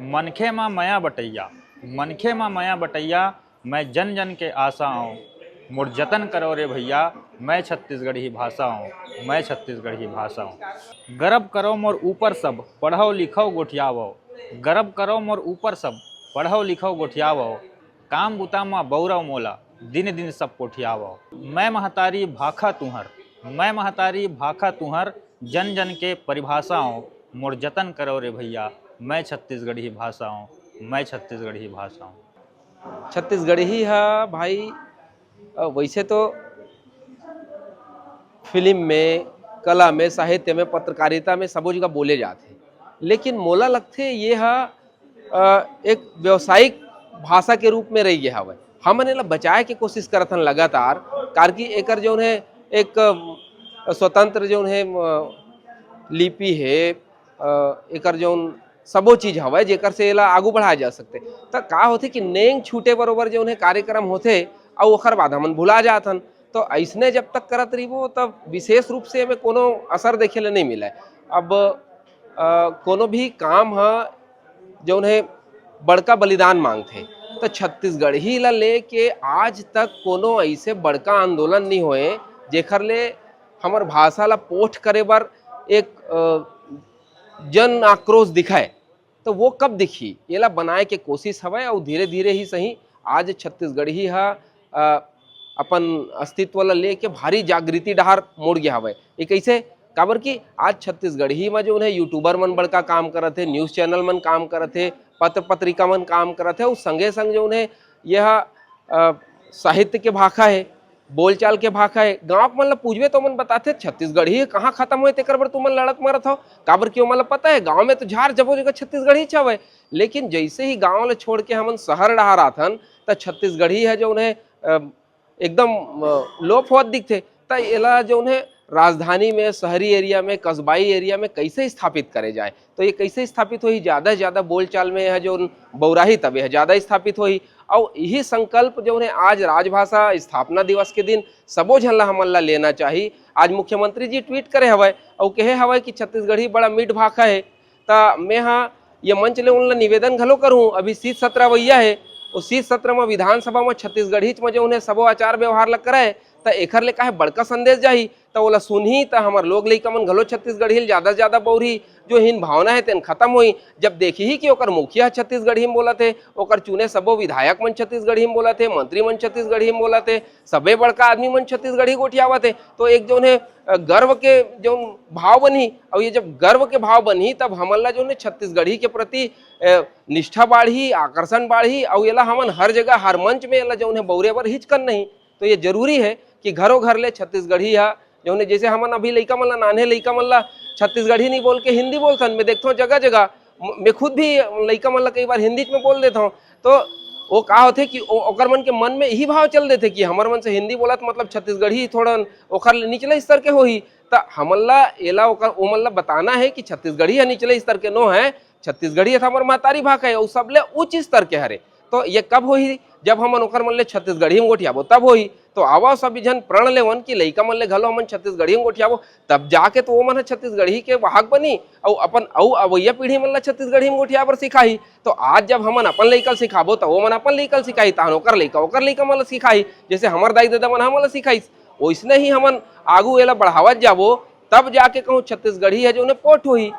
मनखे माँ मया बटैया, मनखे माँ मया बटैया, मैं जन जन के आशा आऊँ। मोर जतन करो रे भैया, मैं छत्तीसगढ़ी भाषा हूँ, मैं छत्तीसगढ़ी भाषा हूँ। गर्व करो मोर ऊपर सब, पढ़ो लिखो गोठियावो। गर्व करो मोर ऊपर सब, पढ़ो लिखो गोठियावो। काम बुता माँ बौरव मोला, दिन दिन सब कोठियावो। मैं महतारी भाखा तुहर, मैं महतारी भाखा तुहर, जन जन के परिभाषा हूँ। मोर जतन करो रे भैया, मैं छत्तीसगढ़ी भाषा हूँ, मैं छत्तीसगढ़ी भाषा हूँ। छत्तीसगढ़ी है भाई। वैसे तो फिल्म में, कला में, साहित्य में, पत्रकारिता में सबो जगह बोले जाते, लेकिन मोला लगते ये है एक व्यावसायिक भाषा के रूप में रही गया हवे। हमन एला बचाए के कोशिश करत हन लगातार, कार की एकर जो है एक स्वतंत्र जो है लिपि है, एकर जो सबो चीज हवे जेकर से एला आगू बढ़ाया जा सकते। तो का होथे कि नेंग छूटे बरोबर जो है कार्यक्रम होथे और ओखर बाद हमन भुला जाथन। तो ऐसने जब तक करत रहिबो तब विशेष रूप से हमें कोनो असर देखे ले नहीं मिले। अब कोनो भी काम है जो है बड़का बलिदान मांगथे, तो छत्तीसगढ़ी ला लेके आज तक कोनो ऐसे बड़का आंदोलन नहीं होए जेकर ले हमर भाषा ला पोठ करे बर एक जन आक्रोश दिखाए। तो वो कब दिखी, ये ला बनाए के कोशिश हवे और धीरे धीरे ही सही आज छत्तीसगढ़ी हा अपन अस्तित्व ला लेके भारी जागृति डहार मुड़ गया हवे। ये कैसे, काबर कि आज छत्तीसगढ़ी में जो है यूट्यूबर मन बड़का काम करत है, न्यूज़ चैनल मन काम करत है, पत्र पत्रिका मन काम करत है, और संगे संग जो है यह साहित्य के भाखा है, बोलचाल के भाखा है। गाँव मन ला पूछबे तो मन बताते छत्तीसगढ़ी कहाँ खत्म हुए तेकर बर तुमन लड़त मरत हो। काबर क्यों मतलब पता है, गाँव में तो झार जबो जगह छत्तीसगढ़ी छवे, लेकिन जैसे ही गाँव ला छोड़ के हमन शहर डहार आथन तो छत्तीसगढ़ी है जो है एकदम लोप होत दिखते। तो एला जो है राजधानी में, शहरी एरिया में, कस्बाई एरिया में कैसे स्थापित करे जाए, तो ये कैसे स्थापित हो, ज़्यादा से ज़्यादा बोलचाल में है जो बौराही तबे है ज़्यादा स्थापित हो। और यही संकल्प जो है आज राजभाषा स्थापना दिवस के दिन सबो झन ला हमन ला लेना चाहिए। आज मुख्यमंत्री जी ट्वीट करे हवे और कहे हवे कि छत्तीसगढ़ी बड़ा मीठ भाषा है। तो मैं हाँ ये मंच ले उनला निवेदन घलो करूँ, अभी शीत सत्र वैया है, उस शीत सत्र में विधानसभा में छत्तीसगढ़ी में जो उन्हें सबो आचार व्यवहार ला कराए, तो एकर ले काहे बड़का संदेश जाही, तो ओला सुनही तो हमार लोग लइका मन घलो छत्तीसगढ़ी ज़्यादा से ज़्यादा बौरही, जो हिन भावना है तेन खत्म हुई। जब देखी ही कि ओकर मुखिया छत्तीसगढ़ी में बोला थे, ओकर चुने सबो विधायक मन छत्तीसगढ़ी में बोला थे, मंत्री मन छत्तीसगढ़ी में बोला थे, सबे बड़का आदमी मन छत्तीसगढ़ी गोठियावत थे, तो एक जो है गर्व के जो भाव बनी। और ये जब गर्व के भाव बनी तब हमन ला जो है छत्तीसगढ़ी के प्रति निष्ठा बाढ़ी, आकर्षण बाढ़ी, और एला हमन हर जगह हर मंच में एला जो है बौरे बर हिचकन नहीं। तो ये जरूरी है कि घरों घर ले छत्तीसगढ़ी है जो है, जैसे हमन अभी लइका मन ला, नान्हे लइका मन ला छत्तीसगढ़ी नहीं बोल के हिंदी बोलथन। मैं देखता हूँ जगह जगह, मैं खुद भी लइका मन ला कई बार हिंदी में बोल देता हूँ। तो वो का होते कि ओकर मन के मन में यही भाव चल देते कि हमार मन से हिंदी बोलत मतलब छत्तीसगढ़ी थोड़ा ओकर निचले स्तर के होही। तो हमन ला एला ओकर ओमन ला बताना है कि छत्तीसगढ़ी है निचले स्तर के नो है, छत्तीसगढ़ी है हमार महतारी भाषा है और सबले उच्च स्तर के हरे। तो ये कब होही, जब हमन ओकर मन ले छत्तीसगढ़ी में गोठियाबो तब होही। तो आवा सभी जन प्रण लेवन कि लइका मन ले घलो हमन छत्तीसगढ़ी में गोठियाबो, तब जाके तो वो मन छत्तीसगढ़ी के वाहक बनी और अपन अवैया पीढ़ी मन ला छत्तीसगढ़ी में गोठिया बर सिखाही। तो आज जब हमन अपन लइका सिखाबो तो वो मन अपन लइका सिखाई, तहन ओकर लइका मन ला सिखाई, जैसे हमर दाई दादा मन हमन ला सिखाइस, वैसने ही हमन आगू एला बढ़ावत जाबो, तब जाके कहूँ छत्तीसगढ़ी है जो उन्हें पोठ हुई।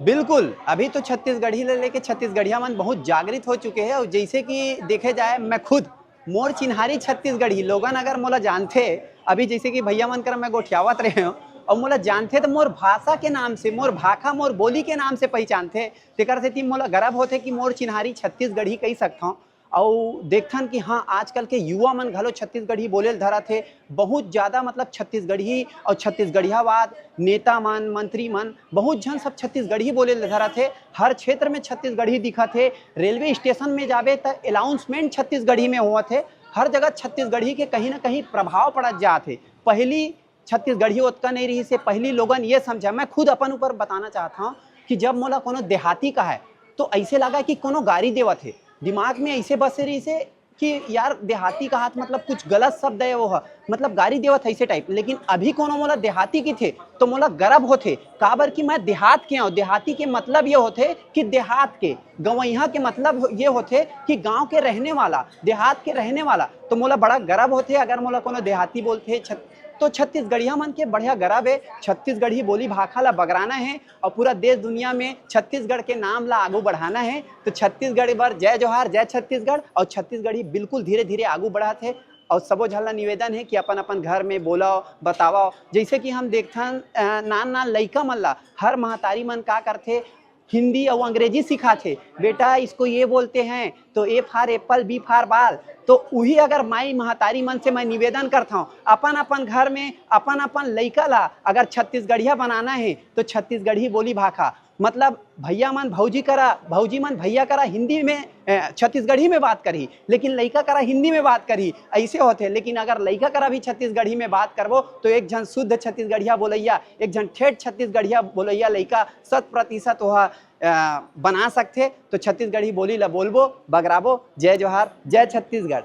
बिल्कुल, अभी तो छत्तीसगढ़ी ले लेके छत्तीसगढ़िया मन बहुत जागृत हो चुके हैं। और जैसे कि देखे जाए, मैं खुद मोर चिन्हारी छत्तीसगढ़ी लोगन अगर मोला जानते, अभी जैसे कि भैया मन कर मैं गोठियावत रहे हो और मोला जानते तो मोर भाषा के नाम से, मोर भाखा, मोर बोली के नाम से पहचानते। तेकर सेती मोला गर्व होते कि मोर चिन्हारी छत्तीसगढ़ी कही सकता हूँ। और देखथन कि हाँ आजकल के युवा मन घलो छत्तीसगढ़ी बोले धरा थे बहुत ज़्यादा, मतलब छत्तीसगढ़ी और छत्तीसगढ़ियावाद नेता मन, मंत्री मन बहुत जन सब छत्तीसगढ़ी बोले धरा थे। हर क्षेत्र में छत्तीसगढ़ी दिखा थे, रेलवे स्टेशन में जाबे तो अनाउंसमेंट छत्तीसगढ़ी में हुआ थे। हर जगह छत्तीसगढ़ी के कहीं ना कहीं प्रभाव पड़त जाते। पहली छत्तीसगढ़ी उतना नहीं रही से, पहली लोगन ये समझा, मैं खुद अपन ऊपर बताना चाहता हूँ कि जब मोला कोनो देहाती का है तो ऐसे लगा कि कोनो गाड़ी देवत है, दिमाग में ऐसे बसे रही से कि यार देहाती का हाथ मतलब कुछ गलत शब्द है वो है, मतलब गाड़ी देवत ऐसे टाइप। लेकिन अभी कोनो मोला देहाती की थे तो मोला गर्व होथे, काबर कि मैं देहात के हूँ। देहाती के मतलब ये होते कि देहात के, गवैया के मतलब ये होते कि गांव के रहने वाला, देहात के रहने वाला। तो मोला बड़ा गर्व होते अगर मोला कोनो देहाती बोलते। तो छत्तीसगढ़िया मन के बढ़िया गर्व है। छत्तीसगढ़ी बोली भाखा ला बगराना है और पूरा देश दुनिया में छत्तीसगढ़ के नाम ला आगू बढ़ाना है। तो छत्तीसगढ़ बार जय जोहार, जय छत्तीसगढ़। और छत्तीसगढ़ी बिल्कुल धीरे धीरे आगू बढ़ात है। और सबो झल्ला निवेदन है कि अपन अपन घर में बोलाओ बताओ। जैसे कि हम देखथन नान नान लइका मन ला हर महतारी मन का करथे, हिंदी और अंग्रेजी सिखाथे। बेटा इसको ये बोलते हैं तो A for apple, B for ball. तो वही अगर माई महतारी मन से मैं निवेदन करता हूँ, अपन अपन घर में अपन अपन लइका ला अगर छत्तीसगढ़िया बनाना है तो छत्तीसगढ़ी बोली भाखा। मतलब भैया मन भौजी करा, भौजी मन भैया करा हिंदी में छत्तीसगढ़ी में बात करी, लेकिन लइका करा हिंदी में बात करी, ऐसे होते। लेकिन अगर लइका करा भी छत्तीसगढ़ी में बात करबो तो एक जन शुद्ध छत्तीसगढ़िया बोलैया, एक जन ठेठ छत्तीसगढ़िया बोलैया लइका 100% वह बना सकते। तो छत्तीसगढ़ी बोली ला बोलबो, बगराबो। जय जोहार, जय छत्तीसगढ़।